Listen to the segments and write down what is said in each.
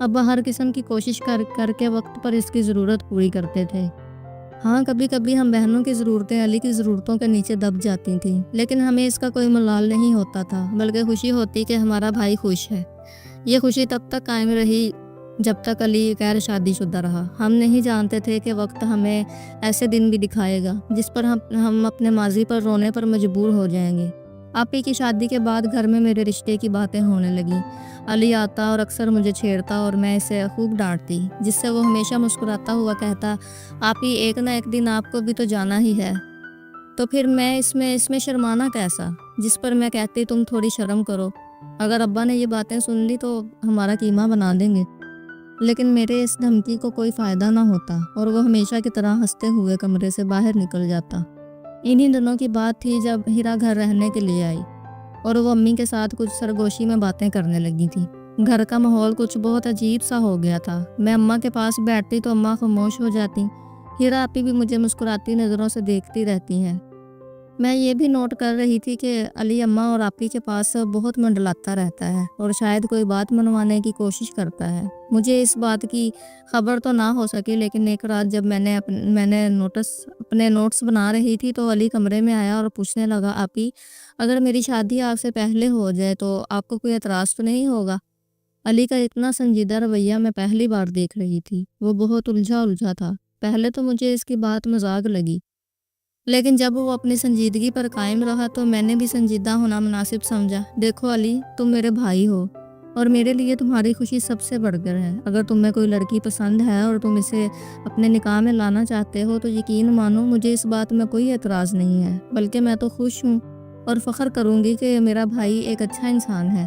ابا ہر قسم کی کوشش کر کے وقت پر اس کی ضرورت پوری کرتے تھے۔ ہاں، کبھی کبھی ہم بہنوں کی ضرورتیں علی کی ضرورتوں کے نیچے دب جاتی تھیں، لیکن ہمیں اس کا کوئی ملال نہیں ہوتا تھا، بلکہ خوشی ہوتی کہ ہمارا بھائی خوش ہے۔ یہ خوشی تب تک قائم رہی جب تک علی غیر شادی شدہ رہا۔ ہم نہیں جانتے تھے کہ وقت ہمیں ایسے دن بھی دکھائے گا جس پر ہم اپنے ماضی پر رونے پر مجبور ہو جائیں گے۔ آپی کی شادی کے بعد گھر میں میرے رشتے کی باتیں ہونے لگیں۔ علی آتا اور اکثر مجھے چھیڑتا اور میں اسے خوب ڈانٹتی، جس سے وہ ہمیشہ مسکراتا ہوا کہتا، آپی ایک نہ ایک دن آپ کو بھی تو جانا ہی ہے۔ تو پھر میں اس میں شرمانا کیسا؟ جس پر میں کہتی تم تھوڑی شرم کرو، اگر ابا نے یہ باتیں سن لی تو ہمارا قیمہ بنا دیں گے۔ لیکن میرے اس دھمکی کو کوئی فائدہ نہ ہوتا اور وہ ہمیشہ کی طرح ہنستے ہوئے کمرے سے باہر نکل جاتا۔ انہی دنوں کی بات تھی جب ہیرا گھر رہنے کے لیے آئی اور وہ امی کے ساتھ کچھ سرگوشی میں باتیں کرنے لگی تھی۔ گھر کا ماحول کچھ بہت عجیب سا ہو گیا تھا۔ میں اماں کے پاس بیٹھتی تو اماں خاموش ہو جاتی۔ ہیرا آپی بھی مجھے مسکراتی نظروں سے دیکھتی رہتی ہیں۔ میں یہ بھی نوٹ کر رہی تھی کہ علی اماں اور آپی کے پاس بہت منڈلاتا رہتا ہے اور شاید کوئی بات منوانے کی کوشش کرتا ہے۔ مجھے اس بات کی خبر تو نہ ہو سکی، لیکن ایک رات جب میں نے اپنے نوٹس بنا رہی تھی تو علی کمرے میں آیا اور پوچھنے لگا، آپی اگر میری شادی آپ سے پہلے ہو جائے تو آپ کو کوئی اعتراض تو نہیں ہوگا؟ علی کا اتنا سنجیدہ رویہ میں پہلی بار دیکھ رہی تھی۔ وہ بہت الجھا تھا۔ پہلے تو مجھے اس کی بات مذاق لگی، لیکن جب وہ اپنی سنجیدگی پر قائم رہا تو میں نے بھی سنجیدہ ہونا مناسب سمجھا۔ دیکھو علی، تم میرے بھائی ہو اور میرے لیے تمہاری خوشی سب سے بڑھ کر ہے۔ اگر تمہیں کوئی لڑکی پسند ہے اور تم اسے اپنے نکاح میں لانا چاہتے ہو تو یقین مانو مجھے اس بات میں کوئی اعتراض نہیں ہے، بلکہ میں تو خوش ہوں اور فخر کروں گی کہ میرا بھائی ایک اچھا انسان ہے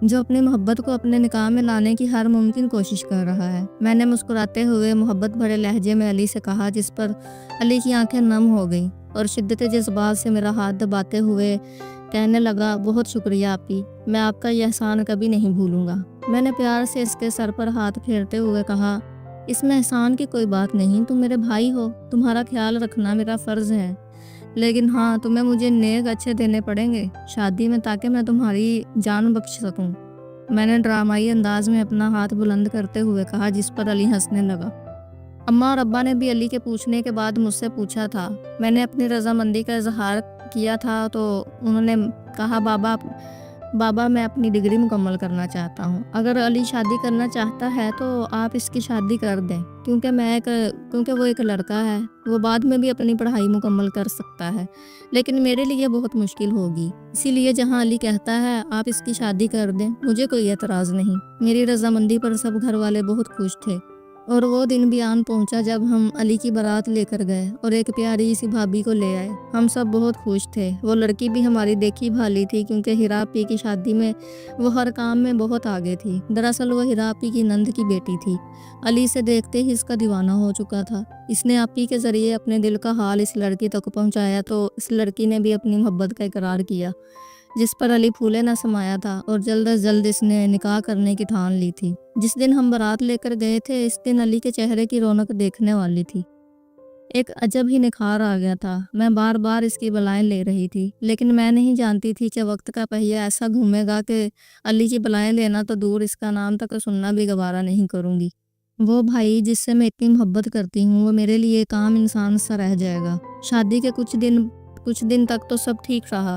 جو اپنی محبت کو اپنے نکاح میں لانے کی ہر ممکن کوشش کر رہا ہے۔ میں نے مسکراتے ہوئے محبت بھرے لہجے میں علی سے کہا، جس پر علی کی آنکھیں نم ہو گئیں اور شدت جذبات سے میرا ہاتھ دباتے ہوئے کہنے لگا، بہت شکریہ آپی، میں آپ کا یہ احسان کبھی نہیں بھولوں گا۔ میں نے پیار سے اس کے سر پر ہاتھ پھیرتے ہوئے کہا، اس میں احسان کی کوئی بات نہیں، تم میرے بھائی ہو، تمہارا خیال رکھنا میرا فرض ہے، لیکن ہاں تمہیں مجھے نیک اچھے دینے پڑیں گے شادی میں تاکہ میں تمہاری جان بخش سکوں۔ میں نے ڈرامائی انداز میں اپنا ہاتھ بلند کرتے ہوئے کہا، جس پر علی ہنسنے لگا۔ اماں اور ابا نے بھی علی کے پوچھنے کے بعد مجھ سے پوچھا تھا۔ میں نے اپنی رضامندی کا اظہار کیا تھا تو انہوں نے کہا، بابا میں اپنی ڈگری مکمل کرنا چاہتا ہوں، اگر علی شادی کرنا چاہتا ہے تو آپ اس کی شادی کر دیں، کیونکہ وہ ایک لڑکا ہے، وہ بعد میں بھی اپنی پڑھائی مکمل کر سکتا ہے، لیکن میرے لیے بہت مشکل ہوگی، اسی لیے جہاں علی کہتا ہے آپ اس کی شادی کر دیں، مجھے کوئی اعتراض نہیں۔ میری رضامندی پر سب گھر والے بہت خوش تھے اور وہ دن بھی آن پہنچا جب ہم علی کی بارات لے کر گئے اور ایک پیاری سی بھابھی کو لے آئے۔ ہم سب بہت خوش تھے۔ وہ لڑکی بھی ہماری دیکھی بھالی تھی، کیونکہ ہیرا آپی کی شادی میں وہ ہر کام میں بہت آگے تھی۔ دراصل وہ ہیرا آپی کی نند کی بیٹی تھی۔ علی سے دیکھتے ہی اس کا دیوانہ ہو چکا تھا۔ اس نے آپی کے ذریعے اپنے دل کا حال اس لڑکی تک پہنچایا تو اس لڑکی نے بھی اپنی محبت کا اقرار کیا، جس پر علی پھولے نہ سمایا تھا اور جلد از جلد اس نے نکاح کرنے کی ٹھان لی تھی۔ جس دن ہم بارات لے کر گئے تھے اس دن علی کے چہرے کی رونق دیکھنے والی تھی۔ ایک عجب ہی نکھار آ گیا تھا۔ میں بار بار اس کی بلائیں لے رہی تھی، لیکن میں نہیں جانتی تھی کہ وقت کا پہیہ ایسا گھومے گا کہ علی کی بلائیں لینا تو دور، اس کا نام تک سننا بھی گوارا نہیں کروں گی۔ وہ بھائی جس سے میں اتنی محبت کرتی ہوں وہ میرے لیے ایک عام انسان سا رہ جائے گا۔ شادی کے کچھ دن تک تو سب ٹھیک رہا،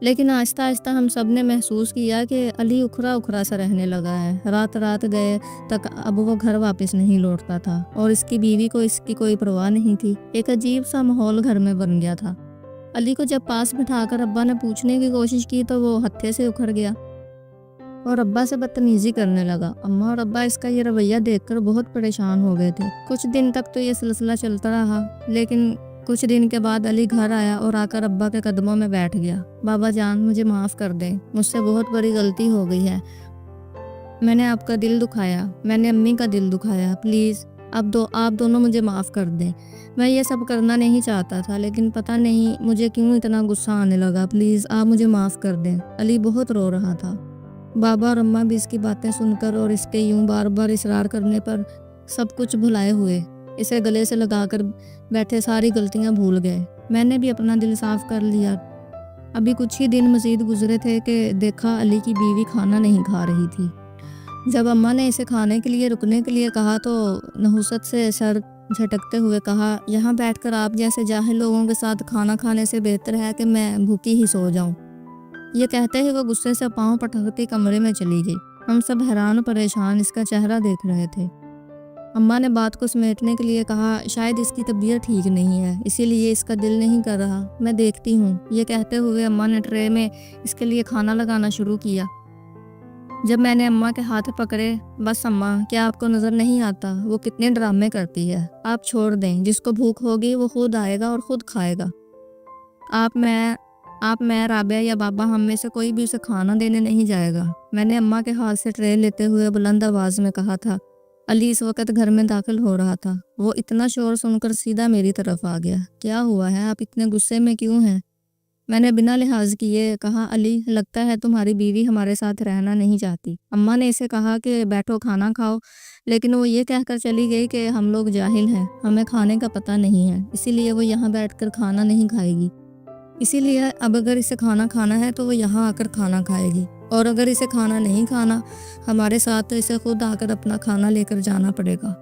لیکن آہستہ آہستہ ہم سب نے محسوس کیا کہ علی اکھرا سا رہنے لگا ہے۔ رات گئے تک اب وہ گھر واپس نہیں لوٹتا تھا اور اس کی بیوی کو اس کی کوئی پرواہ نہیں تھی۔ ایک عجیب سا ماحول گھر میں بن گیا تھا۔ علی کو جب پاس بٹھا کر ابا نے پوچھنے کی کوشش کی تو وہ ہتھے سے اکھڑ گیا اور ابا سے بدتمیزی کرنے لگا۔ اماں اور ابا اس کا یہ رویہ دیکھ کر بہت پریشان ہو گئے تھے۔ کچھ دن تک تو یہ سلسلہ چلتا رہا، لیکن کچھ دن کے بعد علی گھر آیا اور آ کر ابا کے قدموں میں بیٹھ گیا۔ بابا جان، مجھے معاف کر دیں، مجھ سے بہت بڑی غلطی ہو گئی ہے، میں نے آپ کا دل دکھایا، میں نے امی کا دل دکھایا، پلیز آپ دونوں مجھے معاف کر دیں۔ میں یہ سب کرنا نہیں چاہتا تھا، لیکن پتہ نہیں مجھے کیوں اتنا غصہ آنے لگا، پلیز آپ مجھے معاف کر دیں۔ علی بہت رو رہا تھا۔ بابا اور اماں بھی اس کی باتیں سن کر اور اس کے یوں بار بار اصرار کرنے پر سب کچھ بھلائے ہوئے اسے گلے سے لگا کر بیٹھے ساری غلطیاں بھول گئے۔ میں نے بھی اپنا دل صاف کر لیا۔ ابھی کچھ ہی دن مزید گزرے تھے کہ دیکھا علی کی بیوی کھانا نہیں کھا رہی تھی۔ جب اماں نے اسے کھانے کے لیے رکنے کے لیے کہا تو نحوست سے سر جھٹکتے ہوئے کہا، یہاں بیٹھ کر آپ جیسے جاہل لوگوں کے ساتھ کھانا کھانے سے بہتر ہے کہ میں بھوکی ہی سو جاؤں۔ یہ کہتے ہی وہ غصے سے پاؤں پٹکتی کمرے میں چلی گئی۔ ہم سب حیران و پریشان اس کا چہرہ دیکھ رہے تھے۔ اماں نے بات کو سمیٹنے کے لیے کہا، شاید اس کی طبیعت ٹھیک نہیں ہے، اسی لیے اس کا دل نہیں کر رہا، میں دیکھتی ہوں۔ یہ کہتے ہوئے اماں نے ٹرے میں اس کے لیے کھانا لگانا شروع کیا۔ جب میں نے اماں کے ہاتھ پکڑے، بس اماں، کیا آپ کو نظر نہیں آتا وہ کتنے ڈرامے کرتی ہے؟ آپ چھوڑ دیں، جس کو بھوک ہوگی وہ خود آئے گا اور خود کھائے گا۔ میں رابعہ یا بابا ہم میں سے کوئی بھی اسے کھانا دینے نہیں جائے گا۔ میں نے اماں کے ہاتھ سے ٹرے لیتے ہوئے بلند آواز میں کہا تھا۔ علی اس وقت گھر میں داخل ہو رہا تھا۔ وہ اتنا شور سن کر سیدھا میری طرف آ گیا۔ کیا ہوا ہے؟ آپ اتنے غصے میں کیوں ہیں؟ میں نے بنا لحاظ کیے کہا، علی، لگتا ہے تمہاری بیوی ہمارے ساتھ رہنا نہیں چاہتی۔ اماں نے اسے کہا کہ بیٹھو کھانا کھاؤ، لیکن وہ یہ کہہ کر چلی گئی کہ ہم لوگ جاہل ہیں، ہمیں کھانے کا پتہ نہیں ہے، اسی لیے وہ یہاں بیٹھ کر کھانا نہیں کھائے گی۔ اسی لیے اب اگر اسے کھانا کھانا ہے تو وہ یہاں آ کر کھانا کھائے گی، اور اگر اسے کھانا نہیں کھانا ہمارے ساتھ تو اسے خود آ کر اپنا کھانا لے کر جانا پڑے گا۔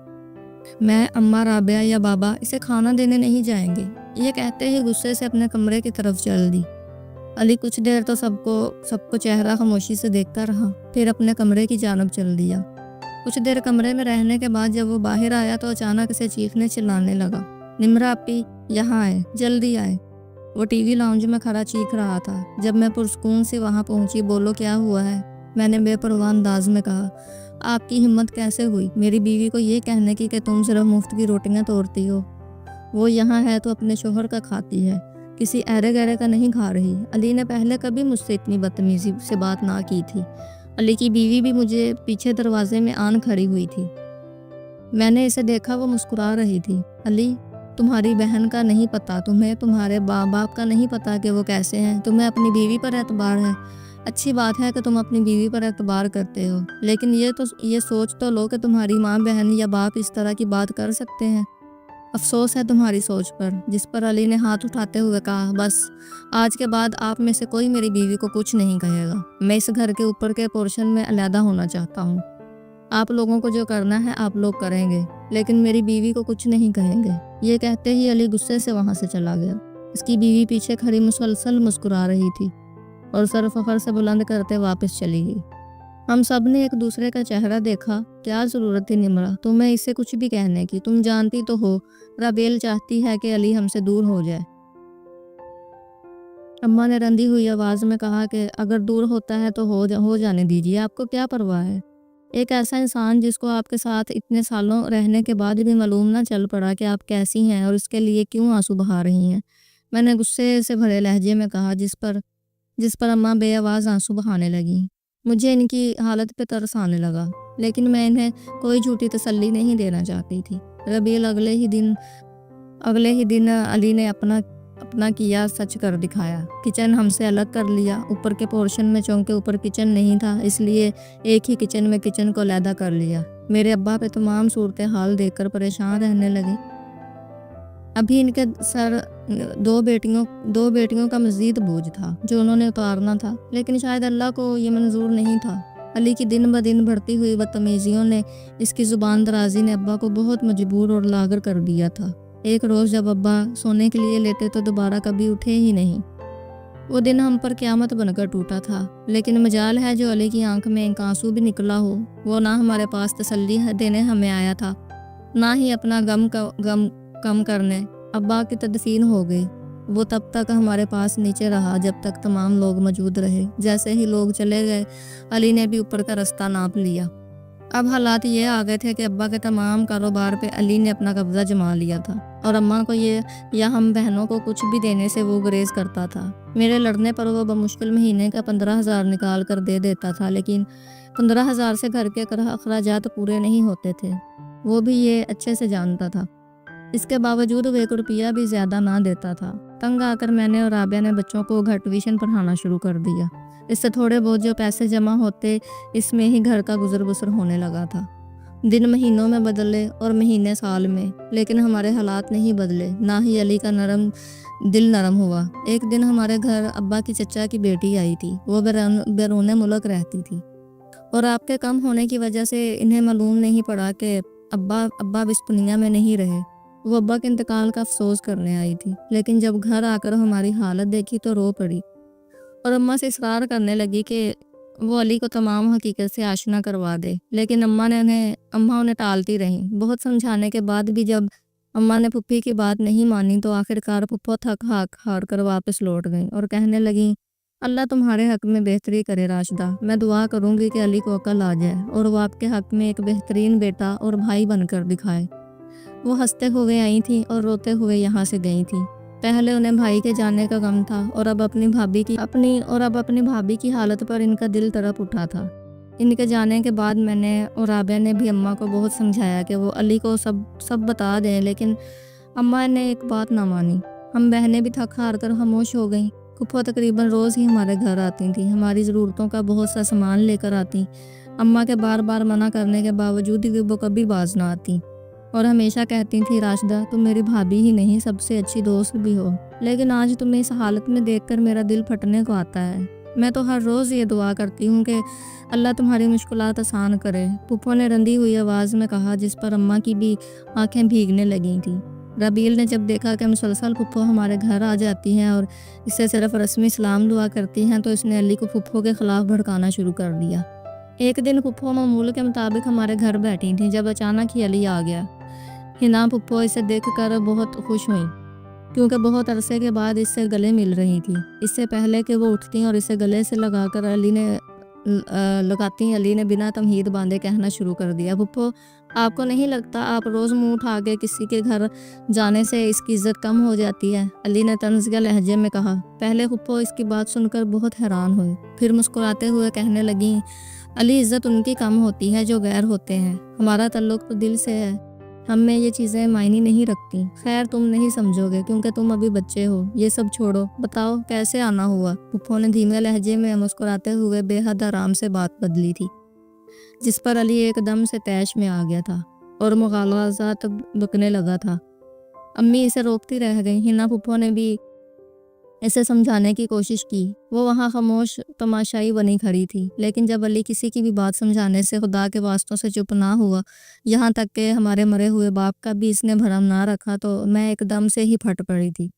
میں، اماں، رابعہ یا بابا اسے کھانا دینے نہیں جائیں گے۔ یہ کہتے ہی غصے سے اپنے کمرے کی طرف چل دی۔ علی کچھ دیر تو سب کو چہرہ خاموشی سے دیکھتا رہا، پھر اپنے کمرے کی جانب چل دیا۔ کچھ دیر کمرے میں رہنے کے بعد جب وہ باہر آیا تو اچانک اسے چیخنے چلانے لگا، نمرا اپی، یہاں آئے، جلدی آئے۔ وہ ٹی وی لاؤنج میں کھڑا چیخ رہا تھا۔ جب میں پرسکون سے وہاں پہنچی، بولو کیا ہوا ہے؟ میں نے بے پرواہ انداز میں کہا، آپ کی ہمت کیسے ہوئی میری بیوی کو یہ کہنے کی کہ تم صرف مفت کی روٹیاں توڑتی ہو؟ وہ یہاں ہے تو اپنے شوہر کا کھاتی ہے، کسی ایرے گیرے کا نہیں کھا رہی۔ علی نے پہلے کبھی مجھ سے اتنی بدتمیزی سے بات نہ کی تھی۔ علی کی بیوی بھی مجھے پیچھے دروازے میں آن کھڑی ہوئی تھی۔ میں نے اسے دیکھا، وہ مسکرا رہی تھی۔ علی، تمہاری بہن کا نہیں پتا، تمہیں تمہارے باپ کا نہیں پتا کہ وہ کیسے ہیں، تمہیں اپنی بیوی پر اعتبار ہے۔ اچھی بات ہے کہ تم اپنی بیوی پر اعتبار کرتے ہو، لیکن یہ سوچ تو لو کہ تمہاری ماں، بہن یا باپ اس طرح کی بات کر سکتے ہیں۔ افسوس ہے تمہاری سوچ پر۔ جس پر علی نے ہاتھ اٹھاتے ہوئے کہا، بس آج کے بعد آپ میں سے کوئی میری بیوی کو کچھ نہیں کہے گا۔ میں اس گھر کے اوپر کے پورشن میں علیحدہ ہونا چاہتا ہوں۔ آپ لوگوں کو جو کرنا ہے آپ لوگ کریں گے، لیکن میری بیوی کو کچھ نہیں کہیں گے۔ یہ کہتے ہی علی غصے سے وہاں سے چلا گیا۔ اس کی بیوی پیچھے کھڑی مسلسل مسکرا رہی تھی اور سر فخر سے بلند کرتے واپس چلی گئی۔ ہم سب نے ایک دوسرے کا چہرہ دیکھا۔ کیا ضرورت تھی نمرا تمہیں اس سے کچھ بھی کہنے کی؟ تم جانتی تو ہو رابیل چاہتی ہے کہ علی ہم سے دور ہو جائے۔ اماں نے رندی ہوئی آواز میں کہا کہ اگر دور ہوتا ہے تو ہو جانے دیجیے، آپ کو کیا پرواہ ہے؟ ایک ایسا انسان جس کو آپ کے ساتھ اتنے سالوں رہنے کے بعد بھی معلوم نہ چل پڑا کہ آپ کیسی ہیں اور اس کے لیے کیوں آنسو بہا رہی ہیں، میں نے غصے سے بھرے لہجے میں کہا، جس پر اماں بے آواز آنسو بہانے لگیں۔ مجھے ان کی حالت پہ ترس آنے لگا، لیکن میں انہیں کوئی جھوٹی تسلی نہیں دینا چاہتی تھی۔ ربیل اگلے ہی دن علی نے اپنا کیا سچ کر دکھایا۔ کچن ہم سے الگ کر لیا۔ اوپر کے پورشن میں چونکہ اوپر کچن نہیں تھا، اس لیے ایک ہی کچن میں کچن کو علیحدہ کر لیا۔ میرے ابا پہ تمام صورتحال دیکھ کر پریشان رہنے لگے۔ ابھی ان کے سر دو بیٹیوں کا مزید بوجھ تھا جو انہوں نے اتارنا تھا، لیکن شاید اللہ کو یہ منظور نہیں تھا۔ علی کی دن بدن بڑھتی ہوئی بدتمیزیوں نے، اس کی زبان درازی نے ابا کو بہت مجبور اور لاغر کر دیا تھا۔ ایک روز جب ابا سونے کے لیے لیٹے تو دوبارہ کبھی اٹھے ہی نہیں۔ وہ دن ہم پر قیامت بن کر ٹوٹا تھا، لیکن مجال ہے جو علی کی آنکھ میں ایک آنسو بھی نکلا ہو۔ وہ نہ ہمارے پاس تسلی دینے ہمیں آیا تھا، نہ ہی اپنا غم کم کرنے۔ ابا کی تدفین ہو گئی۔ وہ تب تک ہمارے پاس نیچے رہا جب تک تمام لوگ موجود رہے۔ جیسے ہی لوگ چلے گئے، علی نے بھی اوپر کا رستہ ناپ لیا۔ اب حالات یہ آ گئے تھے کہ ابا کے تمام کاروبار پہ علی نے اپنا قبضہ جما لیا تھا، اور اماں کو یا ہم بہنوں کو کچھ بھی دینے سے وہ گریز کرتا تھا۔ میرے لڑنے پر وہ بمشکل مہینے کا 15,000 نکال کر دے دیتا تھا، لیکن 15,000 سے گھر کے اخراجات پورے نہیں ہوتے تھے۔ وہ بھی یہ اچھے سے جانتا تھا۔ اس کے باوجود وہ 1 روپیہ بھی زیادہ نہ دیتا تھا۔ تنگ آ کر میں نے اور رابعہ نے بچوں کو گھر ٹیوشن پڑھانا شروع کر دیا۔ اس سے تھوڑے بہت جو پیسے جمع ہوتے، اس میں ہی گھر کا گزر بسر ہونے لگا تھا۔ دن مہینوں میں بدلے اور مہینے سال میں، لیکن ہمارے حالات نہیں بدلے، نہ ہی علی کا دل نرم ہوا۔ ایک دن ہمارے گھر ابا کی چچا کی بیٹی آئی تھی۔ وہ بیرون ملک رہتی تھی۔ اور آپ کے کم ہونے کی وجہ سے انہیں معلوم نہیں پڑا کہ ابا اب اس دنیا میں نہیں رہے۔ وہ ابا کے انتقال کا افسوس کرنے آئی تھی، لیکن جب گھر آ کر ہماری حالت دیکھی تو رو پڑی اور اماں سے اصرار کرنے لگی کہ وہ علی کو تمام حقیقت سے آشنا کروا دے، لیکن اماں انہیں ٹالتی رہیں۔ بہت سمجھانے کے بعد بھی جب اماں نے پھپھی کی بات نہیں مانی تو آخرکار پھپھو تھک ہار کر واپس لوٹ گئیں اور کہنے لگیں، اللہ تمہارے حق میں بہتری کرے راشدہ، میں دعا کروں گی کہ علی کو عقل آ جائے اور وہ آپ کے حق میں ایک بہترین بیٹا اور بھائی بن کر دکھائے۔ وہ ہنستے ہوئے آئی تھیں اور روتے ہوئے یہاں سے گئی تھیں۔ پہلے انہیں بھائی کے جانے کا غم تھا اور اب اپنی بھابھی کی حالت پر ان کا دل تڑپ اٹھا تھا۔ ان کے جانے کے بعد میں نے اور رابعہ نے بھی اماں کو بہت سمجھایا کہ وہ علی کو سب بتا دیں، لیکن اماں نے ایک بات نہ مانی۔ ہم بہنیں بھی تھک ہار کر خاموش ہو گئیں۔ پھپھو تقریباً روز ہی ہمارے گھر آتی تھیں، ہماری ضرورتوں کا بہت سا سامان لے کر آتی۔ اماں کے بار بار منع کرنے کے باوجود بھی وہ کبھی باز نہ آتی اور ہمیشہ کہتی تھی، راشدہ تم میری بھابھی ہی نہیں سب سے اچھی دوست بھی ہو، لیکن آج تمہیں اس حالت میں دیکھ کر میرا دل پھٹنے کو آتا ہے۔ میں تو ہر روز یہ دعا کرتی ہوں کہ اللہ تمہاری مشکلات آسان کرے، پھپھو نے رندی ہوئی آواز میں کہا، جس پر اماں کی بھی آنکھیں بھیگنے لگی تھیں۔ ربیل نے جب دیکھا کہ مسلسل پھپھو ہمارے گھر آ جاتی ہیں اور اس سے صرف رسمی سلام دعا کرتی ہیں تو اس نے علی کو پھپھو کے خلاف بھڑکانا شروع کر دیا۔ ایک دن پھپھو معمول کے مطابق ہمارے گھر بیٹھی تھیں جب اچانک ہی علی آ گیا۔ ہنا پھپھو اسے دیکھ کر بہت خوش ہوئیں کیونکہ بہت عرصے کے بعد اس سے گلے مل رہی تھی۔ اس سے پہلے کہ وہ اٹھتی اور اسے گلے سے لگاتی علی نے بنا تمہید باندھے کہنا شروع کر دیا، پھپھو آپ کو نہیں لگتا آپ روز منہ اٹھا کے کسی کے گھر جانے سے اس کی عزت کم ہو جاتی ہے؟ علی نے طنزیہ لہجے میں کہا۔ پہلے پھپھو اس کی بات سن کر بہت حیران ہوئی، پھر مسکراتے ہوئے کہنے لگیں، علی عزت ان کی کم ہوتی ہے جو غیر ہوتے ہیں، ہمارا تعلق تو دل سے ہے، ہم میں یہ چیزیں معنی نہیں رکھتی۔ خیر تم نہیں سمجھو گے کیونکہ تم ابھی بچے ہو، یہ سب چھوڑو، بتاؤ کیسے آنا ہوا؟ پھپھو نے دھیمے لہجے میں مسکراتے ہوئے بے حد آرام سے بات بدلی تھی، جس پر علی ایک دم سے طیش میں آ گیا تھا اور مغالطات بکنے لگا تھا۔ امی اسے روکتی رہ گئیں۔ ہنا پھپھو نے بھی اسے سمجھانے کی کوشش کی، وہ وہاں خاموش تماشائی بنی کھڑی تھی، لیکن جب علی کسی کی بھی بات سمجھانے سے خدا کے واسطوں سے چپ نہ ہوا، یہاں تک کہ ہمارے مرے ہوئے باپ کا بھی اس نے بھرم نہ رکھا، تو میں ایک دم سے ہی پھٹ پڑی تھی۔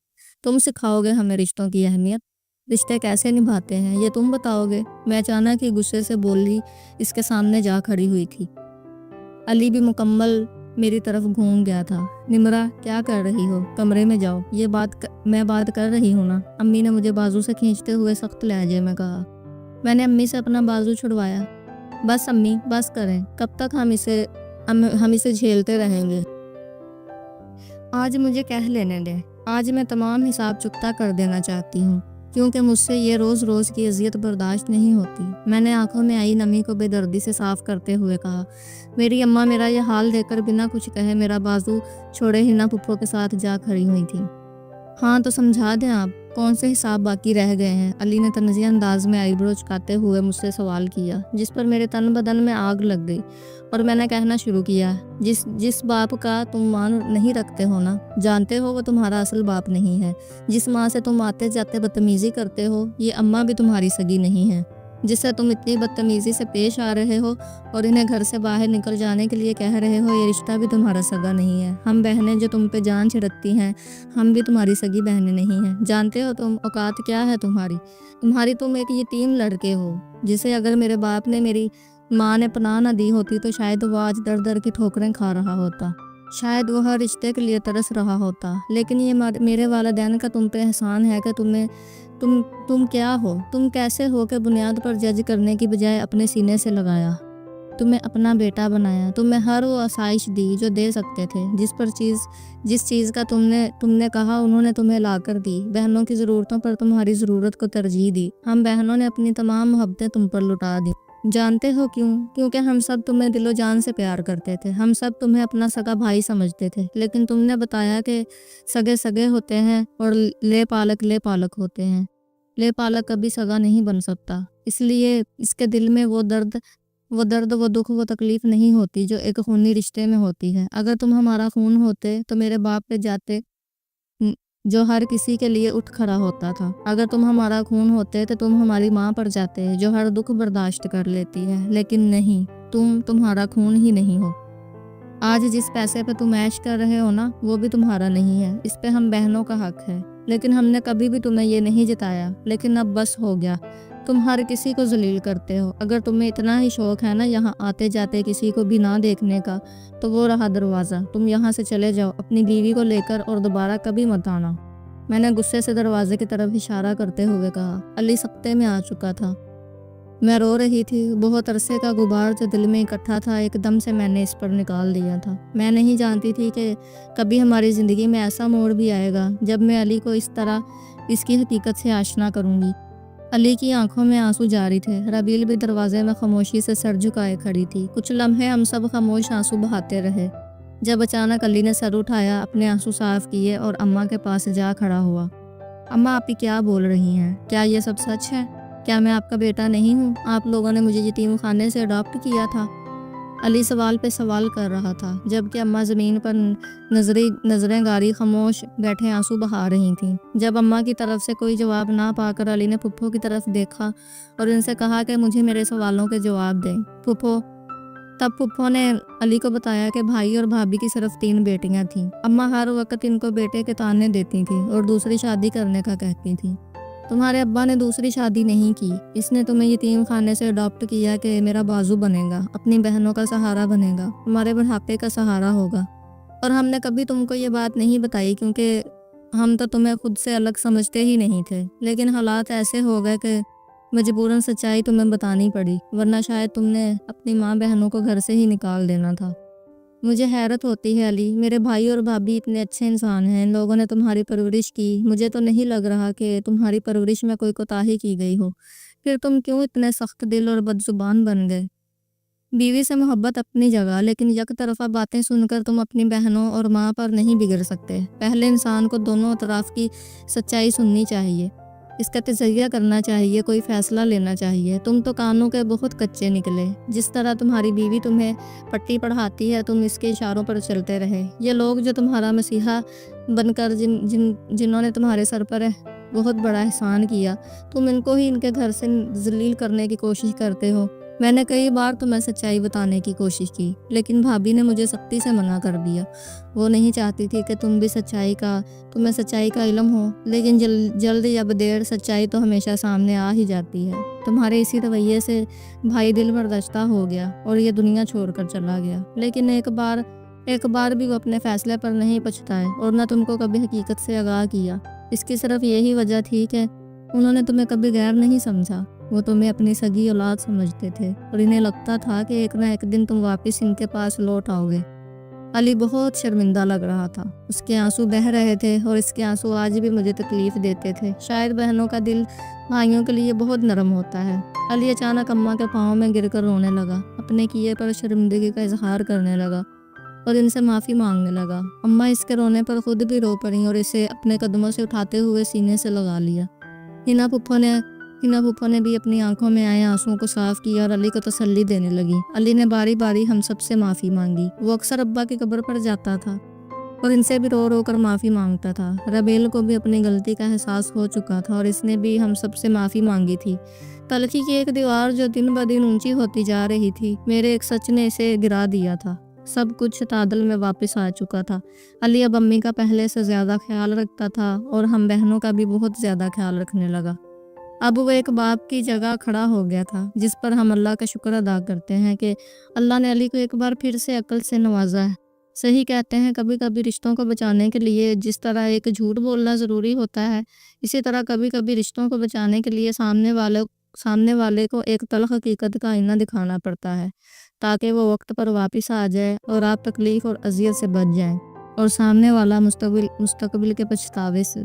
تم سکھاؤ گے ہمیں رشتوں کی اہمیت؟ رشتے کیسے نبھاتے ہیں یہ تم بتاؤ گے؟ میں اچانک ہی غصے سے بولی اس کے سامنے جا کھڑی ہوئی تھی۔ علی بھی مکمل میری طرف گھوم گیا تھا۔ نمرہ کیا کر رہی ہو؟ کمرے میں جاؤ، میں بات کر رہی ہوں نا، امی نے مجھے بازو سے کھینچتے ہوئے سخت لہجے میں کہا۔ میں نے امی سے اپنا بازو چھڑوایا۔ بس امی بس کریں، کب تک ہم اسے جھیلتے رہیں گے؟ آج مجھے کہہ لینے دیں، آج میں تمام حساب چکتا کر دینا چاہتی ہوں کیونکہ مجھ سے یہ روز روز کی اذیت برداشت نہیں ہوتی۔ میں نے آنکھوں میں آئی نمی کو بے دردی سے صاف کرتے ہوئے کہا۔ میری اماں میرا یہ حال دیکھ کر بنا کچھ کہے میرا بازو چھوڑے ہنا پھپھو کے ساتھ جا کھڑی ہوئی تھی۔ ہاں تو سمجھا دیں آپ، کون سے حساب باقی رہ گئے ہیں؟ علی نے طنزیہ انداز میں آئی برو چکاتے ہوئے مجھ سے سوال کیا، جس پر میرے تن بدن میں آگ لگ گئی اور میں نے کہنا شروع کیا، جس باپ کا تم مان نہیں رکھتے ہو نا، جانتے ہو وہ تمہارا اصل باپ نہیں ہے۔ جس ماں سے تم آتے جاتے بدتمیزی کرتے ہو، یہ اماں بھی تمہاری سگی نہیں ہے۔ جس سے تم اتنی بدتمیزی سے پیش آ رہے ہو اور انہیں گھر سے باہر نکل جانے کے لیے کہہ رہے ہو، یہ رشتہ بھی تمہارا سگا نہیں ہے۔ ہم بہنیں جو تم پہ جان چھڑکتی ہیں، ہم بھی تمہاری سگی بہنیں نہیں ہیں۔ جانتے ہو تم اوقات کیا ہے تمہاری تم ایک یتیم لڑکے ہو جسے اگر میرے باپ نے میری ماں نے پناہ نہ دی ہوتی تو شاید وہ آج در در کی ٹھوکریں کھا رہا ہوتا، شاید وہ ہر رشتے کے لیے ترس رہا ہوتا، لیکن یہ میرے والدین کا تم پہ احسان ہے کہ تم کیا ہو، تم کیسے ہو کہ بنیاد پر جج کرنے کی بجائے اپنے سینے سے لگایا، تمہیں اپنا بیٹا بنایا، تمہیں ہر وہ آسائش دی جو دے سکتے تھے، جس چیز کا تم نے کہا انہوں نے تمہیں لا کر دی، بہنوں کی ضرورتوں پر تمہاری ضرورت کو ترجیح دی، ہم بہنوں نے اپنی تمام محبتیں تم پر لٹا دی۔ جانتے ہو کیوں؟ کیونکہ ہم سب تمہیں دل و جان سے پیار کرتے تھے، ہم سب تمہیں اپنا سگا بھائی سمجھتے تھے، لیکن تم نے بتایا کہ سگے ہوتے ہیں اور لے پالک ہوتے ہیں، لے پالک کبھی سگا نہیں بن سکتا، اس لیے اس کے دل میں وہ درد وہ دکھ وہ تکلیف نہیں ہوتی جو ایک خونی رشتے میں ہوتی ہے۔ اگر تم ہمارا خون ہوتے تو میرے باپ پہ جاتے جو ہر کسی کے لیے اٹھ کھڑا ہوتا تھا۔ اگر تم ہمارا خون ہوتے تو تم ہماری ماں پر جاتے جو ہر دکھ برداشت کر لیتی ہے، لیکن نہیں، تم تمہارا خون ہی نہیں ہو۔ آج جس پیسے پہ تم عیش کر رہے ہو نا، وہ بھی تمہارا نہیں ہے، اس پہ ہم بہنوں کا حق ہے، لیکن ہم نے کبھی بھی تمہیں یہ نہیں جتایا۔ لیکن اب بس ہو گیا، تم ہر کسی کو ذلیل کرتے ہو۔ اگر تمہیں اتنا ہی شوق ہے نا یہاں آتے جاتے کسی کو بھی نہ دیکھنے کا، تو وہ رہا دروازہ، تم یہاں سے چلے جاؤ اپنی بیوی کو لے کر، اور دوبارہ کبھی مت آنا۔ میں نے غصے سے دروازے کی طرف اشارہ کرتے ہوئے کہا۔ علی سکتے میں آ چکا تھا، میں رو رہی تھی، بہت عرصے کا غبار جو دل میں اکٹھا تھا ایک دم سے میں نے اس پر نکال دیا تھا۔ میں نہیں جانتی تھی کہ کبھی ہماری زندگی میں ایسا موڑ بھی آئے گا جب میں علی کو اس طرح اس کی حقیقت سے آشنا کروں گی۔ علی کی آنکھوں میں آنسو جاری تھے، ربیل بھی دروازے میں خاموشی سے سر جھکائے کھڑی تھی۔ کچھ لمحے ہم سب خاموش آنسو بہاتے رہے، جب اچانک علی نے سر اٹھایا، اپنے آنسو صاف کیے اور اماں کے پاس جا کھڑا ہوا۔ اماں، آپ ہی کیا بول رہی ہیں؟ کیا یہ سب سچ ہے؟ کیا میں آپ کا بیٹا نہیں ہوں؟ آپ لوگوں نے مجھے یتیم خانے سے اڈاپٹ کیا تھا؟ علی سوال پہ سوال کر رہا تھا، جبکہ اماں زمین پر نظریں گاری خاموش بیٹھے آنسو بہا رہی تھیں۔ جب اماں کی طرف سے کوئی جواب نہ پا کر علی نے پھپھو کی طرف دیکھا اور ان سے کہا کہ مجھے میرے سوالوں کے جواب دیں۔ تب پھپھو نے علی کو بتایا کہ بھائی اور بھابھی کی صرف 3 بیٹیاں تھیں۔ اماں ہر وقت ان کو بیٹے کے تانے دیتی تھیں اور دوسری شادی کرنے کا کہتی تھیں۔ تمہارے ابا نے دوسری شادی نہیں کی، اس نے تمہیں یتیم خانے سے اڈاپٹ کیا کہ میرا بازو بنے گا، اپنی بہنوں کا سہارا بنے گا، تمہارے بڑھاپے کا سہارا ہوگا۔ اور ہم نے کبھی تم کو یہ بات نہیں بتائی کیونکہ ہم تو تمہیں خود سے الگ سمجھتے ہی نہیں تھے، لیکن حالات ایسے ہو گئے کہ مجبوراً سچائی تمہیں بتانی پڑی، ورنہ شاید تم نے اپنی ماں بہنوں کو گھر سے ہی نکال دینا تھا۔ مجھے حیرت ہوتی ہے علی، میرے بھائی اور بھابھی اتنے اچھے انسان ہیں، ان لوگوں نے تمہاری پرورش کی، مجھے تو نہیں لگ رہا کہ تمہاری پرورش میں کوئی کوتاہی کی گئی ہو، پھر تم کیوں اتنے سخت دل اور بد زبان بن گئے؟ بیوی سے محبت اپنی جگہ، لیکن یک طرفہ باتیں سن کر تم اپنی بہنوں اور ماں پر نہیں بگڑ سکتے۔ پہلے انسان کو دونوں اطراف کی سچائی سننی چاہیے، اس کا تجزیہ کرنا چاہیے، کوئی فیصلہ لینا چاہیے۔ تم تو کانوں کے بہت کچے نکلے، جس طرح تمہاری بیوی تمہیں پٹی پڑھاتی ہے تم اس کے اشاروں پر چلتے رہے۔ یہ لوگ جو تمہارا مسیحا بن کر جنہوں نے تمہارے سر پر بہت بڑا احسان کیا، تم ان کو ہی ان کے گھر سے ذلیل کرنے کی کوشش کرتے ہو۔ میں نے کئی بار تمہیں سچائی بتانے کی کوشش کی، لیکن بھابھی نے مجھے سختی سے منع کر دیا۔ وہ نہیں چاہتی تھی کہ تمہیں سچائی کا علم ہو، لیکن جلد یا بدیر سچائی تو ہمیشہ سامنے آ ہی جاتی ہے۔ تمہارے اسی رویے سے بھائی دل برداشتہ ہو گیا اور یہ دنیا چھوڑ کر چلا گیا، لیکن ایک بار بھی وہ اپنے فیصلے پر نہیں پچھتائے اور نہ تم کو کبھی حقیقت سے آگاہ کیا۔ اس کی صرف یہی وجہ تھی کہ انہوں نے تمہیں کبھی غیر نہیں سمجھا، وہ تمہیں اپنی سگی اولاد سمجھتے تھے اور انہیں لگتا تھا کہ ایک نہ ایک دن تم واپس ان کے پاس لوٹ آؤ گے۔ علی بہت شرمندہ لگ رہا تھا، اس کے آنسو بہہ رہے تھے اور اس کے آنسو آج بھی مجھے تکلیف دیتے تھے۔ شاید بہنوں کا دل بھائیوں کے لیے بہت نرم ہوتا ہے۔ علی اچانک اماں کے پاؤں میں گر کر رونے لگا، اپنے کیے پر شرمندگی کا اظہار کرنے لگا اور ان سے معافی مانگنے لگا۔ اماں اس کے رونے پر خود بھی رو پڑیں اور اسے اپنے قدموں سے اٹھاتے ہوئے سینے سے لگا لیا۔ ہنا پھپھو نے بھی اپنی آنکھوں میں آئے آنسوؤں کو صاف کیا اور علی کو تسلی دینے لگی۔ علی نے باری باری ہم سب سے معافی مانگی۔ وہ اکثر ابا کی قبر پر جاتا تھا اور ان سے بھی رو رو کر معافی مانگتا تھا۔ ربیل کو بھی اپنی غلطی کا احساس ہو چکا تھا اور اس نے بھی ہم سب سے معافی مانگی تھی۔ تلخی کی ایک دیوار جو دن بدن اونچی ہوتی جا رہی تھی، میرے ایک سچ نے اسے گرا دیا تھا۔ سب کچھ تعادل میں واپس آ چکا تھا۔ علی اب امی کا پہلے سے زیادہ خیال رکھتا تھا اور ہم بہنوں کا بھی بہت زیادہ خیال رکھنے لگا۔ اب وہ ایک باپ کی جگہ کھڑا ہو گیا تھا، جس پر ہم اللہ کا شکر ادا کرتے ہیں کہ اللہ نے علی کو ایک بار پھر سے عقل سے نوازا ہے۔ صحیح کہتے ہیں، کبھی کبھی رشتوں کو بچانے کے لیے جس طرح ایک جھوٹ بولنا ضروری ہوتا ہے، اسی طرح کبھی کبھی رشتوں کو بچانے کے لیے سامنے والے کو ایک تلخ حقیقت کا آئینہ دکھانا پڑتا ہے، تاکہ وہ وقت پر واپس آ جائے اور آپ تکلیف اور اذیت سے بچ جائیں اور سامنے والا مستقبل کے پچھتاوے سے